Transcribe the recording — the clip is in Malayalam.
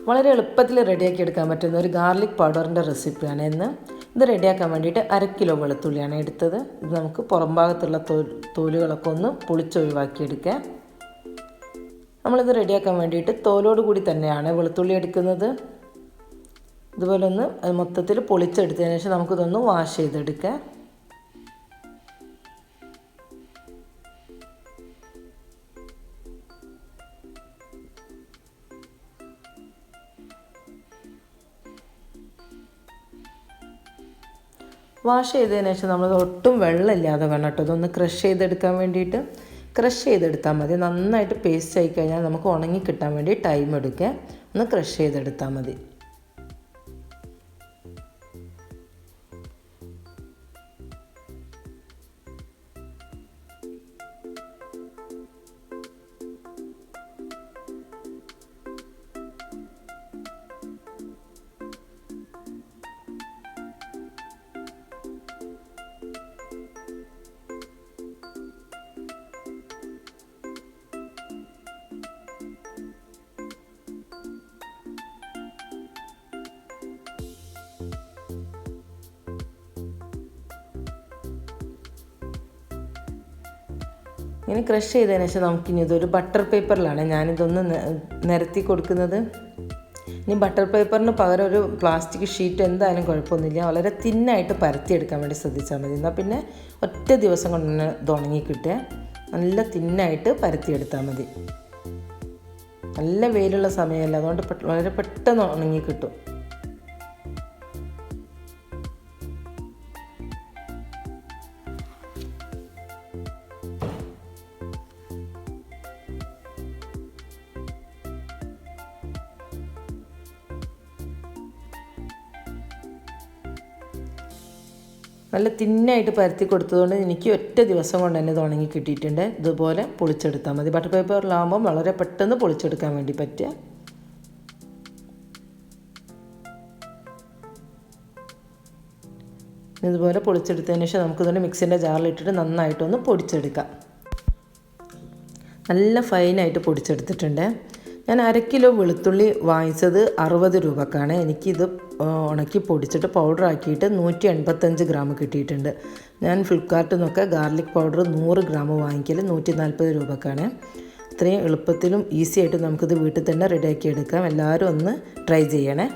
വളരെ എളുപ്പത്തിൽ റെഡിയാക്കി എടുക്കാൻ പറ്റുന്ന ഒരു ഗാർലിക് പൗഡറിൻ്റെ റെസിപ്പിയാണ് ഇന്ന്. ഇത് റെഡിയാക്കാൻ വേണ്ടിയിട്ട് 1/2 കിലോ വെളുത്തുള്ളിയാണ് എടുത്തത്. ഇത് നമുക്ക് പുറം ഭാഗത്തുള്ള തോലുകളൊക്കെ ഒന്ന് പൊളിച്ചൊഴിവാക്കിയെടുക്കാം. നമ്മളിത് റെഡിയാക്കാൻ വേണ്ടിയിട്ട് തോലോട് കൂടി തന്നെയാണ് വെളുത്തുള്ളി എടുക്കുന്നത്. ഇതുപോലെ ഒന്ന് മൊത്തത്തിൽ പൊളിച്ചെടുത്തതിന് ശേഷം നമുക്കിതൊന്ന് വാഷ് ചെയ്തെടുക്കാം. വാഷ് ചെയ്തതിന് ശേഷം നമ്മൾ ഒട്ടും വെള്ളമില്ലാതെ വേണം കേട്ടോ ഇതൊന്ന് ക്രഷ് ചെയ്തെടുക്കാൻ വേണ്ടിയിട്ട്. ക്രഷ് ചെയ്തെടുത്താൽ മതി. നന്നായിട്ട് പേസ്റ്റ് ആയി കഴിഞ്ഞാൽ നമുക്ക് ഉണങ്ങി കിട്ടാൻ വേണ്ടി ടൈം എടുക്കുക. ഒന്ന് ക്രഷ് ചെയ്തെടുത്താൽ മതി. ഇങ്ങനെ ക്രഷ് ചെയ്തതിന് ശേഷം നമുക്കിനി ഇതൊരു ബട്ടർ പേപ്പറിലാണ് ഞാനിതൊന്ന് നിരത്തി കൊടുക്കുന്നത്. ഇനി ബട്ടർ പേപ്പറിന് പകരം ഒരു പ്ലാസ്റ്റിക് ഷീറ്റ് എന്തായാലും കുഴപ്പമൊന്നുമില്ല. വളരെ തിന്നായിട്ട് പരത്തിയെടുക്കാൻ വേണ്ടി ശ്രദ്ധിച്ചാൽ മതി. എന്നാൽ പിന്നെ ഒറ്റ ദിവസം കൊണ്ട് തന്നെ ഇത് ഉണങ്ങി കിട്ടുക. നല്ല തിന്നായിട്ട് പരത്തിയെടുത്താൽ മതി. നല്ല വെയിലുള്ള സമയമല്ല, അതുകൊണ്ട് വളരെ പെട്ടെന്ന് ഉണങ്ങി കിട്ടും. നല്ല തിന്നായിട്ട് പരത്തി കൊടുത്തതുകൊണ്ട് എനിക്ക് ഒറ്റ ദിവസം കൊണ്ട് തന്നെ ഇത് ഉണങ്ങി കിട്ടിയിട്ടുണ്ട്. ഇതുപോലെ പൊളിച്ചെടുത്താൽ മതി. ബട്ടർ പേപ്പറിലാകുമ്പം വളരെ പെട്ടെന്ന് പൊളിച്ചെടുക്കാൻ വേണ്ടി പറ്റുക. ഇതുപോലെ പൊളിച്ചെടുത്തതിന് ശേഷം നമുക്കിതുകൊണ്ട് മിക്സിൻ്റെ ജാറിലിട്ടിട്ട് നന്നായിട്ടൊന്ന് പൊടിച്ചെടുക്കാം. നല്ല ഫൈനായിട്ട് പൊടിച്ചെടുത്തിട്ടുണ്ട്. ഞാൻ 1/2 കിലോ വെളുത്തുള്ളി വാങ്ങിച്ചത് 60 രൂപക്കാണ്. എനിക്കിത് ഉണക്കി പൊടിച്ചിട്ട് പൗഡറാക്കിയിട്ട് 185 ഗ്രാം കിട്ടിയിട്ടുണ്ട്. ഞാൻ ഫ്ലിപ്കാർട്ടിൽ നിന്നൊക്കെ ഗാർലിക് പൗഡർ 100 ഗ്രാം വാങ്ങിക്കൽ 140 രൂപക്കാണ്. ഇത്രയും എളുപ്പത്തിലും ഈസി ആയിട്ട് നമുക്കിത് വീട്ടിൽ തന്നെ റെഡിയാക്കി എടുക്കാം. എല്ലാവരും ഒന്ന് ട്രൈ ചെയ്യണേ.